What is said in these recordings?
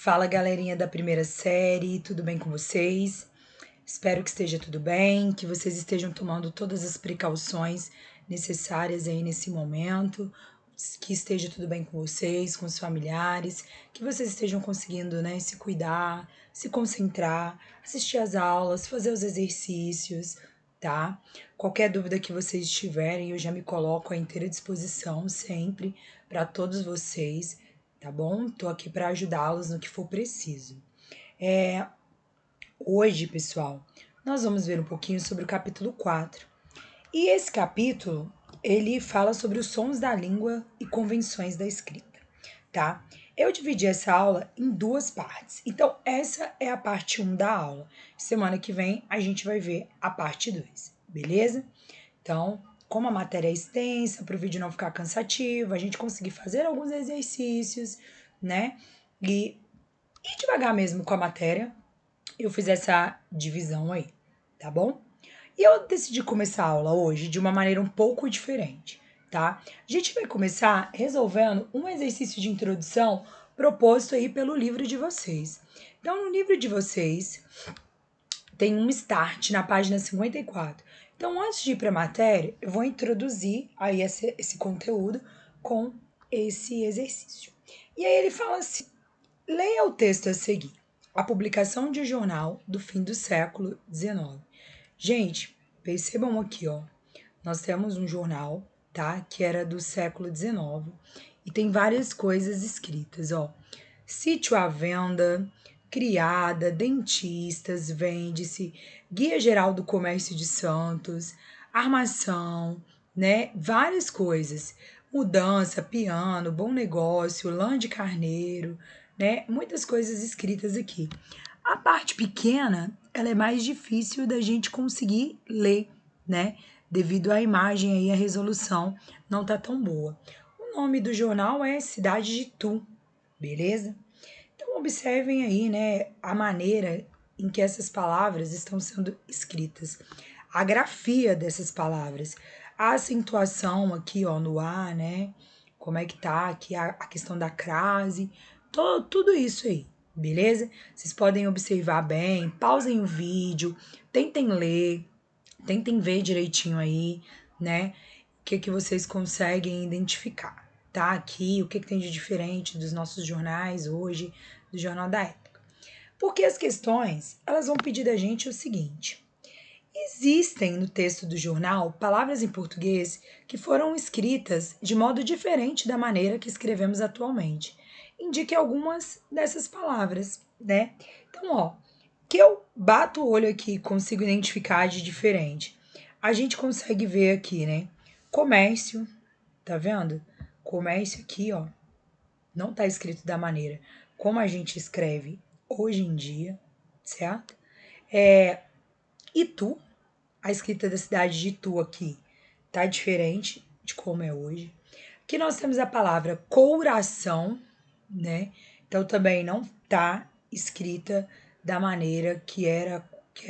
Fala, galerinha da primeira série, tudo bem com vocês? Espero que esteja tudo bem, que vocês estejam tomando todas as precauções necessárias aí nesse momento, que esteja tudo bem com vocês, com os familiares, que vocês estejam conseguindo, né, se cuidar, se concentrar, assistir às aulas, fazer os exercícios, tá? Qualquer dúvida que vocês tiverem, eu já me coloco à inteira disposição sempre para todos vocês, tá bom? Tô aqui para ajudá-los no que for preciso. Hoje, pessoal, nós vamos ver um pouquinho sobre o capítulo 4. E esse capítulo, ele fala sobre os sons da língua e convenções da escrita, tá? Eu dividi essa aula em duas partes. Então, essa é a parte 1 da aula. Semana que vem, a gente vai ver a parte 2, beleza? Então, como a matéria é extensa, para o vídeo não ficar cansativo, a gente conseguir fazer alguns exercícios, né? E ir devagar mesmo com a matéria, eu fiz essa divisão aí, tá bom? E eu decidi começar a aula hoje de uma maneira um pouco diferente, tá? A gente vai começar resolvendo um exercício de introdução proposto aí pelo livro de vocês. Então, no livro de vocês, tem um start na página 54. Então, antes de ir para a matéria, eu vou introduzir aí esse conteúdo com esse exercício. E aí ele fala assim: leia o texto a seguir. A publicação de jornal do fim do século XIX. Gente, percebam aqui, ó. Nós temos um jornal, tá? Que era do século XIX e tem várias coisas escritas, ó. Sítio à venda, criada, dentistas, vende-se, Guia Geral do Comércio de Santos, armação, né? Várias coisas. Mudança, piano, bom negócio, lã de carneiro, né? Muitas coisas escritas aqui. A parte pequena, ela é mais difícil da gente conseguir ler, né? Devido à imagem aí, a resolução não tá tão boa. O nome do jornal é Cidade de Itu, beleza? Então observem aí, né, a maneira em que essas palavras estão sendo escritas, a grafia dessas palavras, a acentuação aqui, ó, no A, né? Como é que tá aqui a questão da crase, tudo isso aí, beleza? Vocês podem observar bem, pausem o vídeo, tentem ler, tentem ver direitinho aí, né? O que vocês conseguem identificar, tá? Aqui, o que tem de diferente dos nossos jornais hoje, do jornal da época. Porque as questões, elas vão pedir da gente o seguinte: existem no texto do jornal palavras em português que foram escritas de modo diferente da maneira que escrevemos atualmente. Indique algumas dessas palavras, né? Então, ó, que eu bato o olho aqui e consigo identificar de diferente. A gente consegue ver aqui, né? Comércio, tá vendo? Comércio aqui, ó, não tá escrito da maneira como a gente escreve hoje em dia, certo? Itu, a escrita da cidade de Itu aqui tá diferente de como é hoje. Aqui nós temos a palavra couração, né? Então também não tá escrita da maneira que é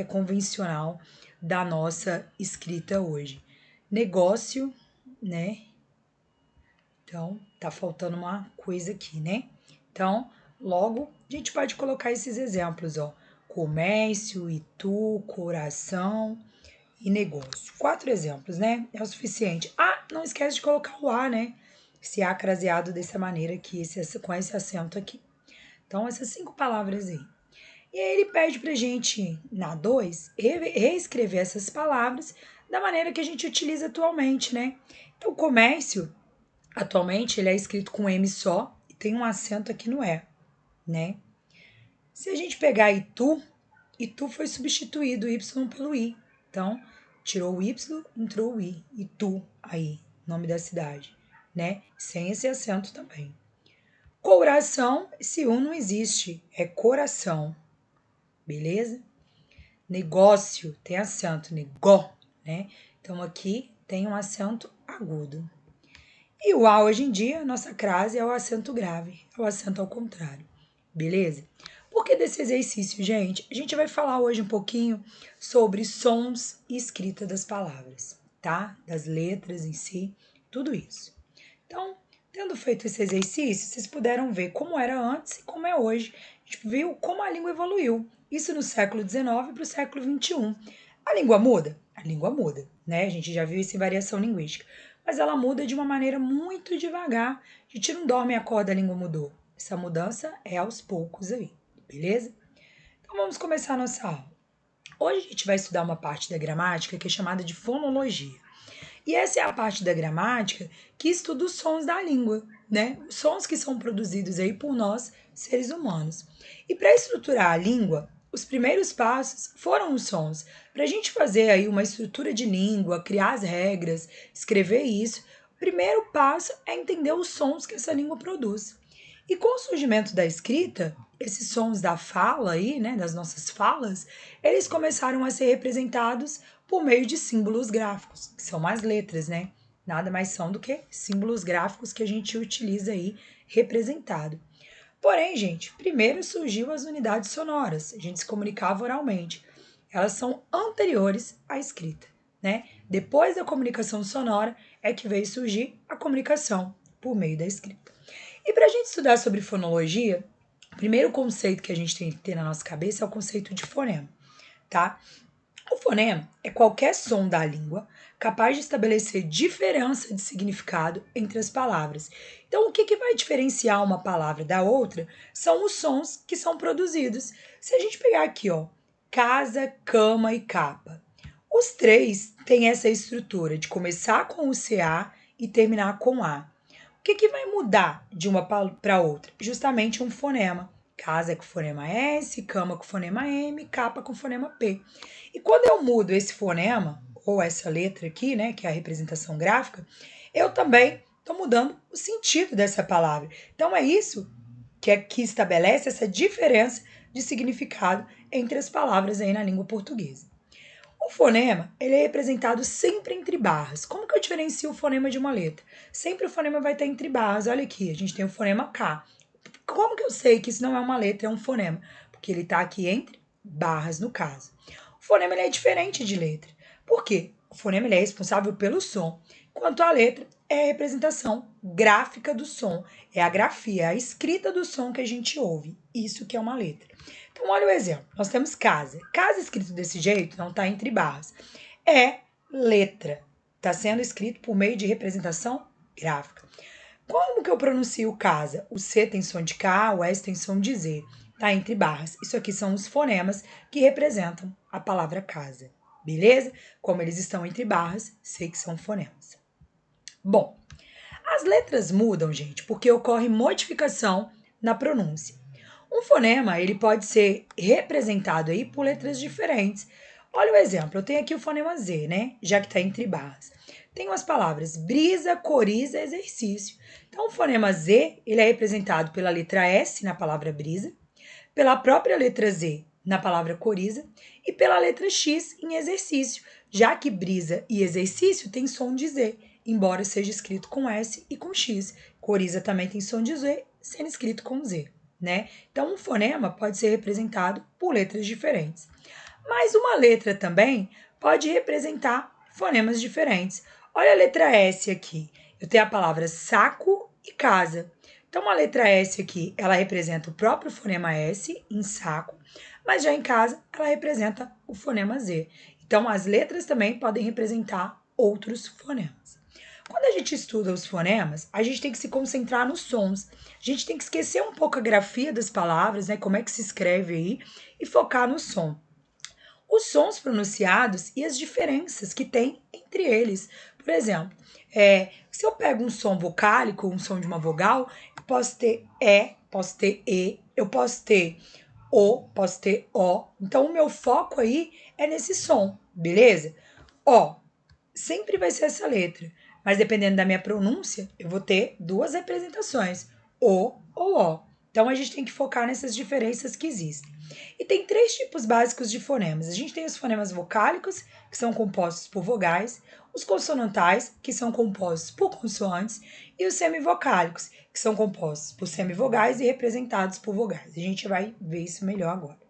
convencional da nossa escrita hoje. Negócio, né? Então tá faltando uma coisa aqui, né? Então, logo a gente pode colocar esses exemplos, ó. Comércio, Itu, coração e negócio. 4 exemplos, né? É o suficiente. Ah, não esquece de colocar o A, né? Esse A craseado dessa maneira aqui, com esse acento aqui. Então, essas 5 palavras aí. E aí ele pede pra gente, na 2, reescrever essas palavras da maneira que a gente utiliza atualmente, né? Então, comércio, atualmente, ele é escrito com M só e tem um acento aqui no E, né? Se a gente pegar Itu, Itu foi substituído o Y pelo I. Então, tirou o Y, entrou o I. Itu, aí, nome da cidade, né? Sem esse acento também. Coração, esse U não existe, é coração, beleza? Negócio, tem acento, negó, né? Então, aqui tem um acento agudo. E o A hoje em dia, nossa crase é o acento grave, é o acento ao contrário, beleza? Por que desse exercício, gente? A gente vai falar hoje um pouquinho sobre sons e escrita das palavras, tá? Das letras em si, tudo isso. Então, Tendo feito esse exercício, vocês puderam ver como era antes e como é hoje. A gente viu como a língua evoluiu. Isso no século XIX para o século XXI. A língua muda? A língua muda, né? A gente já viu isso em variação linguística. Mas ela muda de uma maneira muito devagar. A gente não dorme e acorda, a língua mudou. Essa mudança é aos poucos aí, beleza? Então vamos começar a nossa aula. Hoje a gente vai estudar uma parte da gramática que é chamada de fonologia. E essa é a parte da gramática que estuda os sons da língua, né? Os sons que são produzidos aí por nós, seres humanos. E para estruturar a língua, os primeiros passos foram os sons. Para a gente fazer aí uma estrutura de língua, criar as regras, escrever isso, o primeiro passo é entender os sons que essa língua produz. E com o surgimento da escrita, esses sons da fala aí, né, das nossas falas, eles começaram a ser representados por meio de símbolos gráficos, que são as letras, né? Nada mais são do que símbolos gráficos que a gente utiliza aí representado. Porém, gente, primeiro surgiu as unidades sonoras, a gente se comunicava oralmente. Elas são anteriores à escrita, né? Depois da comunicação sonora é que veio surgir a comunicação por meio da escrita. E para a gente estudar sobre fonologia, o primeiro conceito que a gente tem que ter na nossa cabeça é o conceito de fonema, tá? O fonema é qualquer som da língua capaz de estabelecer diferença de significado entre as palavras. Então, o que vai diferenciar uma palavra da outra são os sons que são produzidos. Se a gente pegar aqui, ó, casa, cama e capa, os três têm essa estrutura de começar com o CA e terminar com A. O que vai mudar de uma para outra? Justamente um fonema. Casa com fonema S, cama com fonema M, capa com fonema P. E quando eu mudo esse fonema, ou essa letra aqui, né, que é a representação gráfica, eu também estou mudando o sentido dessa palavra. Então é isso que estabelece essa diferença de significado entre as palavras aí na língua portuguesa. O fonema, ele é representado sempre entre barras. Como que eu diferencio o fonema de uma letra? Sempre o fonema vai estar entre barras. Olha aqui, a gente tem o fonema K. Como que eu sei que isso não é uma letra, é um fonema? Porque ele está aqui entre barras, no caso. O fonema ele é diferente de letra. Por quê? O fonema ele é responsável pelo som, enquanto a letra é a representação gráfica do som. É a grafia, a escrita do som que a gente ouve. Isso que é uma letra. Então, olha o exemplo. Nós temos casa. Casa escrito desse jeito não está entre barras. É letra. Está sendo escrito por meio de representação gráfica. Como que eu pronuncio casa? O C tem som de K, o S tem som de Z. Está entre barras. Isso aqui são os fonemas que representam a palavra casa. Beleza? Como eles estão entre barras, sei que são fonemas. Bom, as letras mudam, gente, porque ocorre modificação na pronúncia. Um fonema, ele pode ser representado aí por letras diferentes. Olha o exemplo, eu tenho aqui o fonema Z, né? Já que está entre barras. Tenho as palavras brisa, coriza, exercício. Então, o fonema Z, ele é representado pela letra S na palavra brisa, pela própria letra Z na palavra coriza e pela letra X em exercício, já que brisa e exercício tem som de Z, embora seja escrito com S e com X. Coriza também tem som de Z, sendo escrito com Z, né? Então, um fonema pode ser representado por letras diferentes. Mas uma letra também pode representar fonemas diferentes. Olha a letra S aqui. Eu tenho a palavra saco e casa. Então, a letra S aqui, ela representa o próprio fonema S em saco, mas já em casa, ela representa o fonema Z. Então, as letras também podem representar outros fonemas. Quando a gente estuda os fonemas, a gente tem que se concentrar nos sons. A gente tem que esquecer um pouco a grafia das palavras, né? Como é que se escreve aí, e focar no som. Os sons pronunciados e as diferenças que tem entre eles. Por exemplo, se eu pego um som vocálico, um som de uma vogal, eu posso ter E, posso ter E, eu posso ter O, posso ter O. Então, o meu foco aí é nesse som, beleza? Ó, sempre vai ser essa letra, mas dependendo da minha pronúncia, eu vou ter duas representações, O ou O. Então, a gente tem que focar nessas diferenças que existem. E tem três tipos básicos de fonemas. A gente tem os fonemas vocálicos, que são compostos por vogais, os consonantais, que são compostos por consoantes, e os semivocálicos, que são compostos por semivogais e representados por vogais. A gente vai ver isso melhor agora.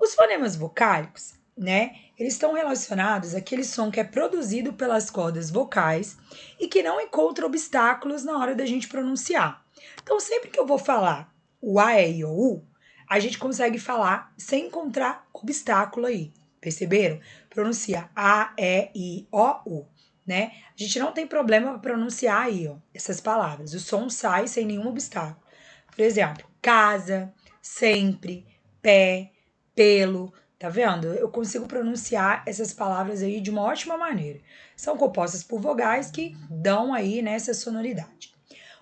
Os fonemas vocálicos, né? Eles estão relacionados àquele som que é produzido pelas cordas vocais e que não encontra obstáculos na hora da gente pronunciar. Então, sempre que eu vou falar o A, E, I, O, U, a gente consegue falar sem encontrar obstáculo aí. Perceberam? Pronuncia A, E, I, O, U, né? A gente não tem problema para pronunciar aí, ó, essas palavras. O som sai sem nenhum obstáculo. Por exemplo, casa, sempre, pé, pelo. Tá vendo? Eu consigo pronunciar essas palavras aí de uma ótima maneira. São compostas por vogais que dão aí nessa sonoridade.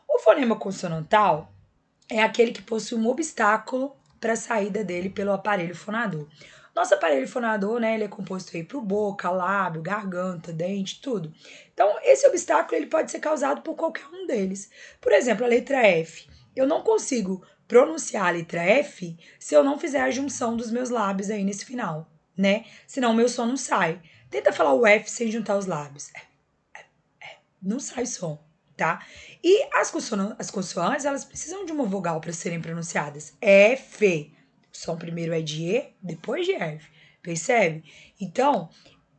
O fonema consonantal é aquele que possui um obstáculo para a saída dele pelo aparelho fonador. Nosso aparelho fonador, né, ele é composto aí por boca, lábio, garganta, dente, tudo. Então, esse obstáculo ele pode ser causado por qualquer um deles. Por exemplo, a letra F. Eu não consigo pronunciar a letra F se eu não fizer a junção dos meus lábios aí nesse final, né? Senão o meu som não sai. Tenta falar o F sem juntar os lábios. Não sai som, tá? E as consoantes, elas precisam de uma vogal para serem pronunciadas. F. O som primeiro é de E, depois de F. Percebe? Então,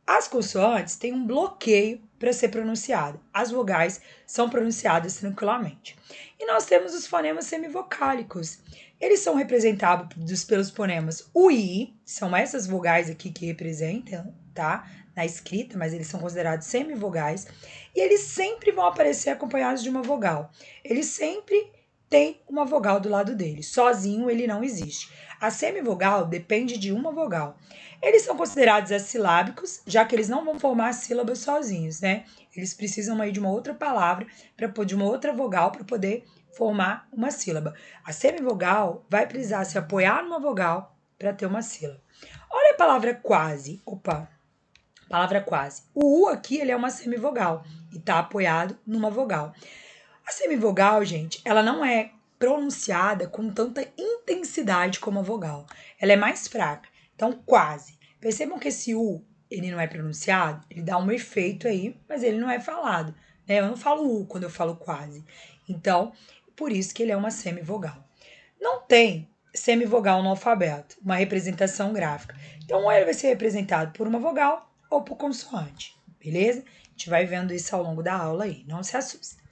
as consoantes têm um bloqueio para ser pronunciada. As vogais são pronunciadas tranquilamente. E nós temos os fonemas semivocálicos. Eles são representados pelos fonemas UI, são essas vogais aqui que representam, tá? Na escrita, mas eles são considerados semivogais. E eles sempre vão aparecer acompanhados de uma vogal. Eles sempre têm uma vogal do lado dele. Sozinho ele não existe. A semivogal depende de uma vogal. Eles são considerados assilábicos, já que eles não vão formar sílabas sozinhos, né? Eles precisam aí de uma outra palavra, de uma outra vogal para poder formar uma sílaba. A semivogal vai precisar se apoiar numa vogal para ter uma sílaba. Olha a palavra quase. Opa, palavra quase. O U aqui ele é uma semivogal e está apoiado numa vogal. A semivogal, gente, ela não é pronunciada com tanta intensidade como a vogal. Ela é mais fraca. Então, quase. Percebam que esse U, ele não é pronunciado, ele dá um efeito aí, mas ele não é falado, né? Eu não falo U quando eu falo quase. Então, por isso que ele é uma semivogal. Não tem semivogal no alfabeto, uma representação gráfica. Então, ou ele vai ser representado por uma vogal ou por consoante, beleza? A gente vai vendo isso ao longo da aula aí, não se assusta.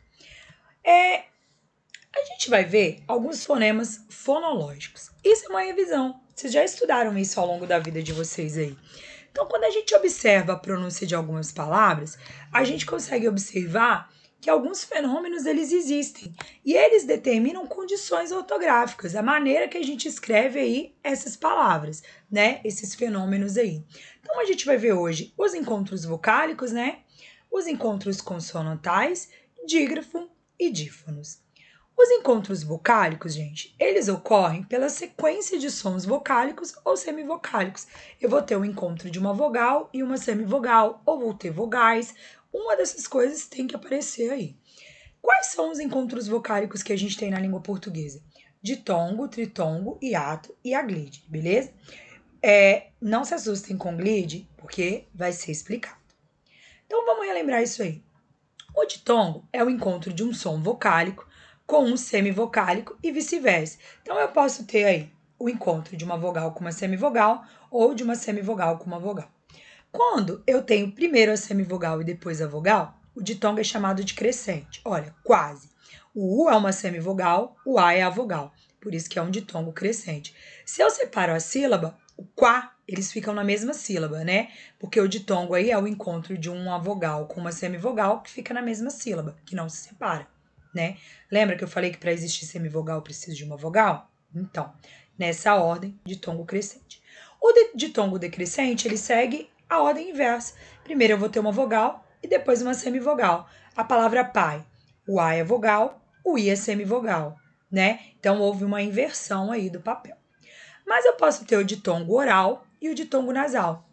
A gente vai ver alguns fonemas fonológicos. Isso é uma revisão. Vocês já estudaram isso ao longo da vida de vocês aí. Então, quando a gente observa a pronúncia de algumas palavras, a gente consegue observar que alguns fenômenos eles existem e eles determinam condições ortográficas, a maneira que a gente escreve aí essas palavras, né? Esses fenômenos aí. Então, a gente vai ver hoje os encontros vocálicos, né? Os encontros consonantais, dígrafo e dífonos. Os encontros vocálicos, gente, eles ocorrem pela sequência de sons vocálicos ou semivocálicos. Eu vou ter o encontro de uma vogal e uma semivogal, ou vou ter vogais. Uma dessas coisas tem que aparecer aí. Quais são os encontros vocálicos que a gente tem na língua portuguesa? Ditongo, tritongo, hiato e aglide, beleza? Não se assustem com glide, porque vai ser explicado. Então vamos relembrar isso aí. O ditongo é o encontro de um som vocálico com um semivocálico e vice-versa. Então, eu posso ter aí o encontro de uma vogal com uma semivogal ou de uma semivogal com uma vogal. Quando eu tenho primeiro a semivogal e depois a vogal, o ditongo é chamado de crescente. Olha, quase. O U é uma semivogal, o A é a vogal. Por isso que é um ditongo crescente. Se eu separo a sílaba, o quá, eles ficam na mesma sílaba, né? Porque o ditongo aí é o encontro de uma vogal com uma semivogal que fica na mesma sílaba, que não se separa, né? Lembra que eu falei que para existir semivogal eu preciso de uma vogal? Então, nessa ordem, ditongo crescente. O ditongo decrescente, ele segue a ordem inversa. Primeiro eu vou ter uma vogal e depois uma semivogal. A palavra pai, o A é vogal, o I é semivogal, né? Então houve uma inversão aí do papel. Mas eu posso ter o ditongo oral e o ditongo nasal.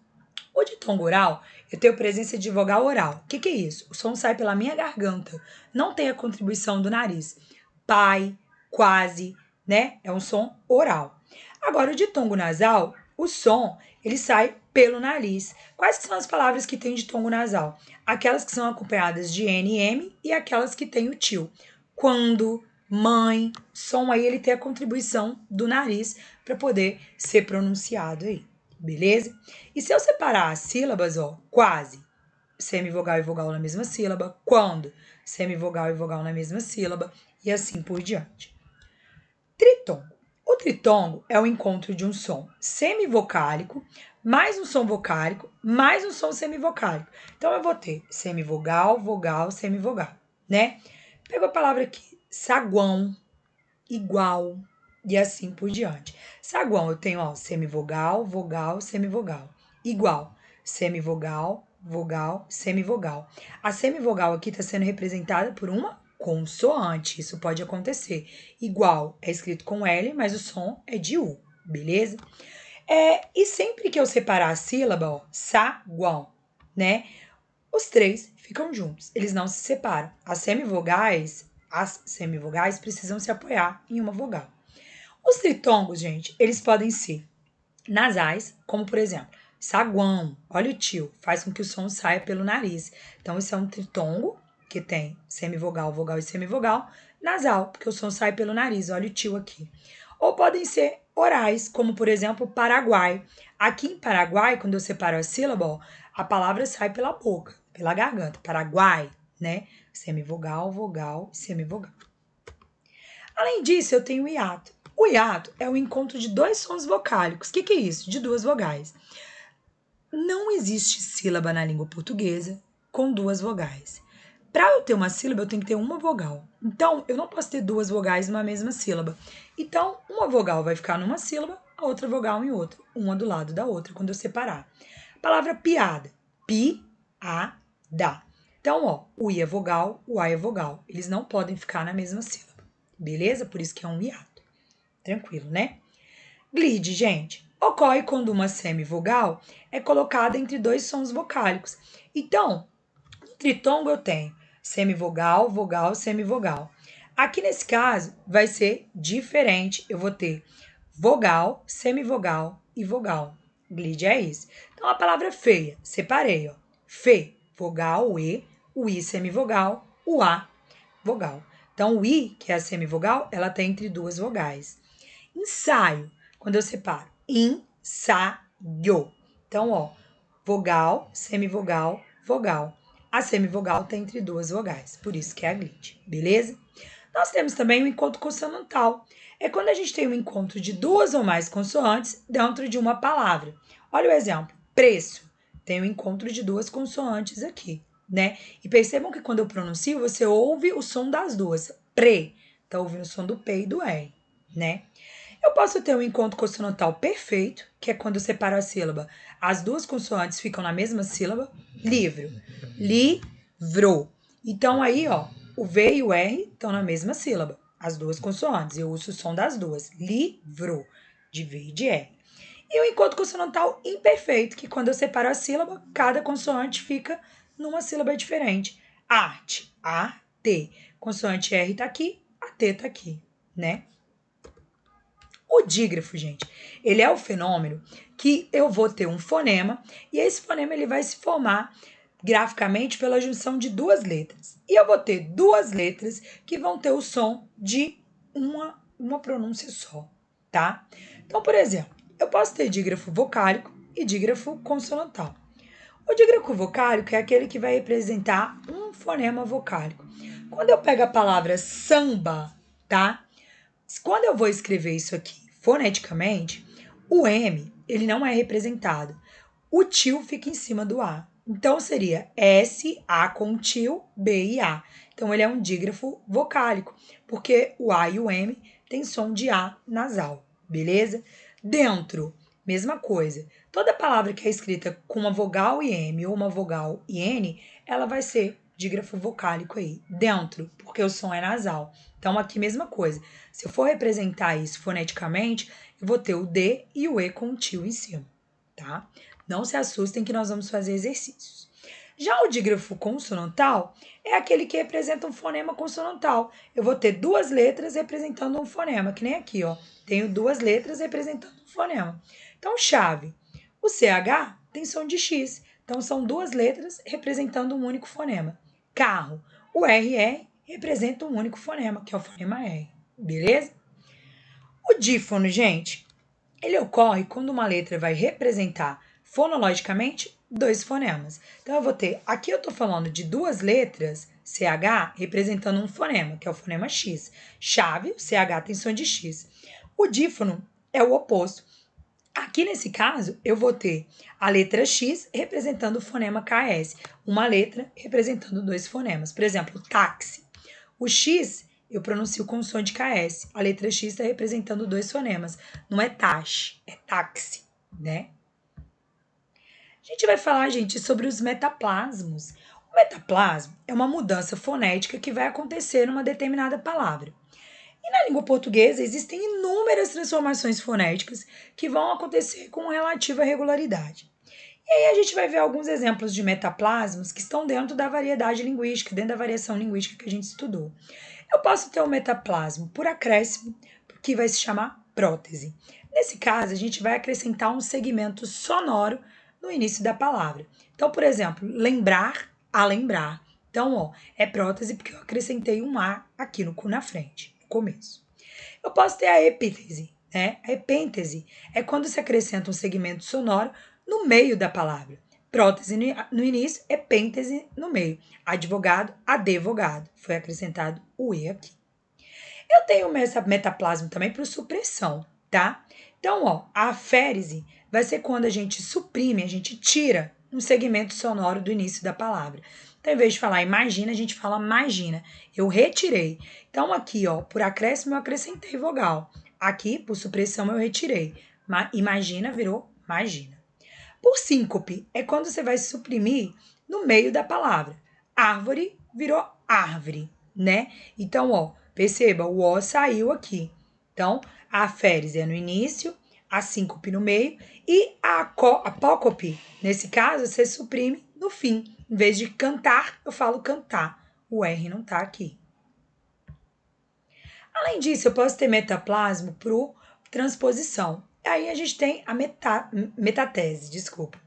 O ditongo oral, eu tenho presença de vogal oral. O que é isso? O som sai pela minha garganta, não tem a contribuição do nariz. Pai, quase, né? É um som oral. Agora, o ditongo nasal, o som, ele sai pelo nariz. Quais são as palavras que têm ditongo nasal? Aquelas que são acompanhadas de N e M e aquelas que têm o tio. Quando, mãe, som aí ele tem a contribuição do nariz para poder ser pronunciado aí. beleza? E se eu separar as sílabas, ó, quase, semivogal e vogal na mesma sílaba, quando, semivogal e vogal na mesma sílaba, e assim por diante. Tritongo. O tritongo é o encontro de um som semivocálico, mais um som vocálico, mais um som semivocálico. Então, eu vou ter semivogal, vogal, semivogal, né? Pego a palavra aqui, saguão, igual, e assim por diante. Saguão, eu tenho, ó, semivogal, vogal, semivogal. Igual, semivogal, vogal, semivogal. A semivogal aqui está sendo representada por uma consoante, isso pode acontecer. Igual é escrito com L, mas o som é de U, beleza? E sempre que eu separar a sílaba, ó, saguão, né? Os três ficam juntos, eles não se separam. As semivogais precisam se apoiar em uma vogal. Os tritongos, gente, eles podem ser nasais, como por exemplo, saguão, olha o tio, faz com que o som saia pelo nariz. Então, isso é um tritongo, que tem semivogal, vogal e semivogal, nasal, porque o som sai pelo nariz, olha o tio aqui. Ou podem ser orais, como por exemplo, Paraguai. Aqui em Paraguai, quando eu separo a sílaba, ó, a palavra sai pela boca, pela garganta. Paraguai, né? Semivogal, vogal e semivogal. Além disso, eu tenho o hiato. O hiato é o encontro de dois sons vocálicos. O que é isso? De duas vogais. Não existe sílaba na língua portuguesa com duas vogais. Para eu ter uma sílaba, eu tenho que ter uma vogal. Então, eu não posso ter duas vogais numa mesma sílaba. Então, uma vogal vai ficar numa sílaba, a outra vogal em outra, uma do lado da outra, quando eu separar. Palavra piada. Pi-a-da. Então, ó, o I é vogal, o A é vogal. Eles não podem ficar na mesma sílaba. Beleza? Por isso que é um hiato. Tranquilo, né? Glide, gente, ocorre quando uma semivogal é colocada entre dois sons vocálicos. Então, no tritongo eu tenho semivogal, vogal, semivogal. Aqui nesse caso vai ser diferente. Eu vou ter vogal, semivogal e vogal. Glide é isso. Então a palavra feia, separei, ó. Fe, vogal, o I semivogal, o A, vogal. Então o I, que é a semivogal, ela tem entre duas vogais. Ensaio, quando eu separo, ensaio. Então, ó, vogal, semivogal, vogal. A semivogal tem entre duas vogais, por isso que é a glide, beleza? Nós temos também o encontro consonantal. É quando a gente tem um encontro de duas ou mais consoantes dentro de uma palavra. Olha o exemplo, preço. Tem o encontro de duas consoantes aqui, né? E percebam que quando eu pronuncio, você ouve o som das duas. Pre, tá ouvindo o som do P e do R, né? Eu posso ter um encontro consonantal perfeito, que é quando eu separo a sílaba, as duas consoantes ficam na mesma sílaba. Livro, livro. Então aí, ó, o V e o R estão na mesma sílaba, as duas consoantes. Eu uso o som das duas. Livro, de V e de R. E o encontro consonantal imperfeito, que quando eu separo a sílaba, cada consoante fica numa sílaba diferente. Arte, A-T. Consoante R tá aqui, a T tá aqui, né? O dígrafo, gente, ele é o fenômeno que eu vou ter um fonema e esse fonema ele vai se formar graficamente pela junção de duas letras. E eu vou ter duas letras que vão ter o som de uma pronúncia só, tá? Então, por exemplo, eu posso ter dígrafo vocálico e dígrafo consonantal. O dígrafo vocálico é aquele que vai representar um fonema vocálico. Quando eu pego a palavra samba, tá? Quando eu vou escrever isso aqui foneticamente, o M ele não é representado. O tio fica em cima do A. Então seria S, A com tio, B e A. Então ele é um dígrafo vocálico, porque o A e o M tem som de A nasal, beleza? Dentro, mesma coisa. Toda palavra que é escrita com uma vogal e M ou uma vogal e N, ela vai ser dígrafo vocálico aí, dentro, porque o som é nasal. Então aqui mesma coisa. Se eu for representar isso foneticamente, eu vou ter o D e o E com o tio em cima, tá? Não se assustem que nós vamos fazer exercícios. Já o dígrafo consonantal é aquele que representa um fonema consonantal. Eu vou ter duas letras representando um fonema, que nem aqui, ó. Tenho duas letras representando um fonema. Então, chave. O CH tem som de X. Então, são duas letras representando um único fonema. Carro. O RR representa um único fonema, que é o fonema R. Beleza? O dífono, gente, ele ocorre quando uma letra vai representar fonologicamente dois fonemas. Então, eu vou ter, aqui eu estou falando de duas letras, CH, representando um fonema, que é o fonema X. Chave, o CH tem som de X. O dífono é o oposto. Aqui nesse caso, eu vou ter a letra X representando o fonema KS, uma letra representando dois fonemas. Por exemplo, táxi. O X eu pronuncio com som de KS. A letra X está representando dois fonemas. Não é tax, é táxi, né? A gente vai falar, gente, sobre os metaplasmos. O metaplasmo é uma mudança fonética que vai acontecer numa determinada palavra. E na língua portuguesa existem inúmeras transformações fonéticas que vão acontecer com relativa regularidade. E aí a gente vai ver alguns exemplos de metaplasmos que estão dentro da variedade linguística, dentro da variação linguística que a gente estudou. Eu posso ter um metaplasmo por acréscimo, que vai se chamar prótese. Nesse caso, a gente vai acrescentar um segmento sonoro no início da palavra. Então, por exemplo, lembrar, a lembrar. Então, ó, é prótese porque eu acrescentei um A aqui na frente, no começo. Eu posso ter a epítese, né? A epêntese é quando se acrescenta um segmento sonoro no meio da palavra. Prótese no início, epêntese no meio. Advogado, advogado. Foi acrescentado o E aqui. Eu tenho metaplasmo também para supressão, tá? Então, ó, a aférese vai ser quando a gente suprime, a gente tira um segmento sonoro do início da palavra. Então, em vez de falar imagina, a gente fala magina. Eu retirei. Então, aqui, ó, por acréscimo eu acrescentei vogal. Aqui, por supressão, eu retirei. Imagina virou magina. Por síncope, é quando você vai suprimir no meio da palavra. Árvore virou árvore, né? Então, ó, perceba, o O saiu aqui. Então, a aférese é no início, a síncope no meio e a apócope, nesse caso, você suprime no fim. Em vez de cantar, eu falo cantar. O R não tá aqui. Além disso, eu posso ter metaplasmo por transposição. Aí a gente tem a metatese, desculpa.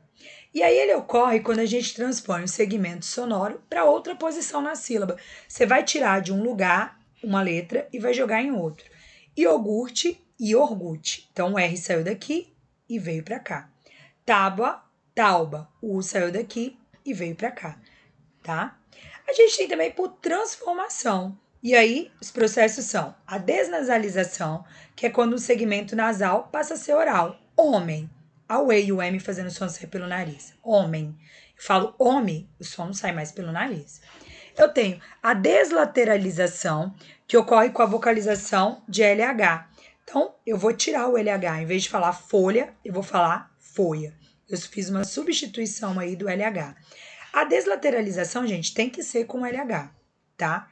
E aí ele ocorre quando a gente transpõe um segmento sonoro para outra posição na sílaba. Você vai tirar de um lugar uma letra e vai jogar em outro. Iogurte, iogurte. Então o R saiu daqui e veio para cá. Tábua, tauba. O U saiu daqui e veio para cá, tá? A gente tem também por transformação. E aí, os processos são a desnasalização, que é quando o segmento nasal passa a ser oral. Homem. A U e o M fazendo o som sair pelo nariz. Homem. Eu falo homem, o som não sai mais pelo nariz. Eu tenho a deslateralização, que ocorre com a vocalização de LH. Então, eu vou tirar o LH. Em vez de falar folha, eu vou falar folha. Eu fiz uma substituição aí do LH. A deslateralização, gente, tem que ser com LH, tá?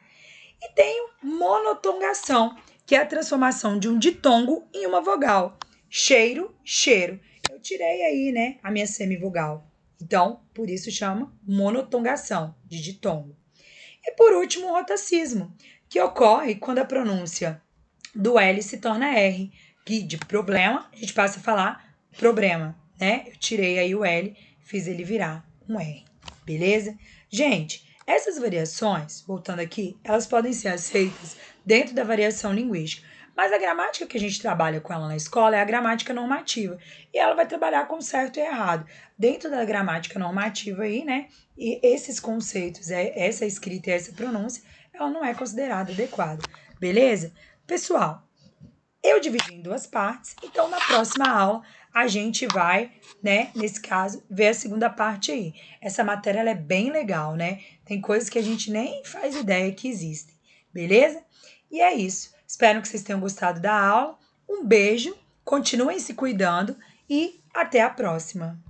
E tenho monotongação, que é a transformação de um ditongo em uma vogal. Cheiro, cheiro. Eu tirei aí, né, a minha semivogal. Então, por isso chama monotongação de ditongo. E por último, o rotacismo, que ocorre quando a pronúncia do L se torna R, que de problema a gente passa a falar problema, né? Eu tirei aí o L, fiz ele virar um R, beleza? Gente, essas variações, voltando aqui, elas podem ser aceitas dentro da variação linguística, mas a gramática que a gente trabalha com ela na escola é a gramática normativa, e ela vai trabalhar com certo e errado. Dentro da gramática normativa aí, né, e esses conceitos, essa escrita e essa pronúncia, ela não é considerada adequada, beleza? Pessoal, eu dividi em duas partes, então na próxima aula a gente vai, né, nesse caso, ver a segunda parte aí. Essa matéria ela é bem legal, né? Tem coisas que a gente nem faz ideia que existem, beleza? E é isso. Espero que vocês tenham gostado da aula. Um beijo, continuem se cuidando e até a próxima.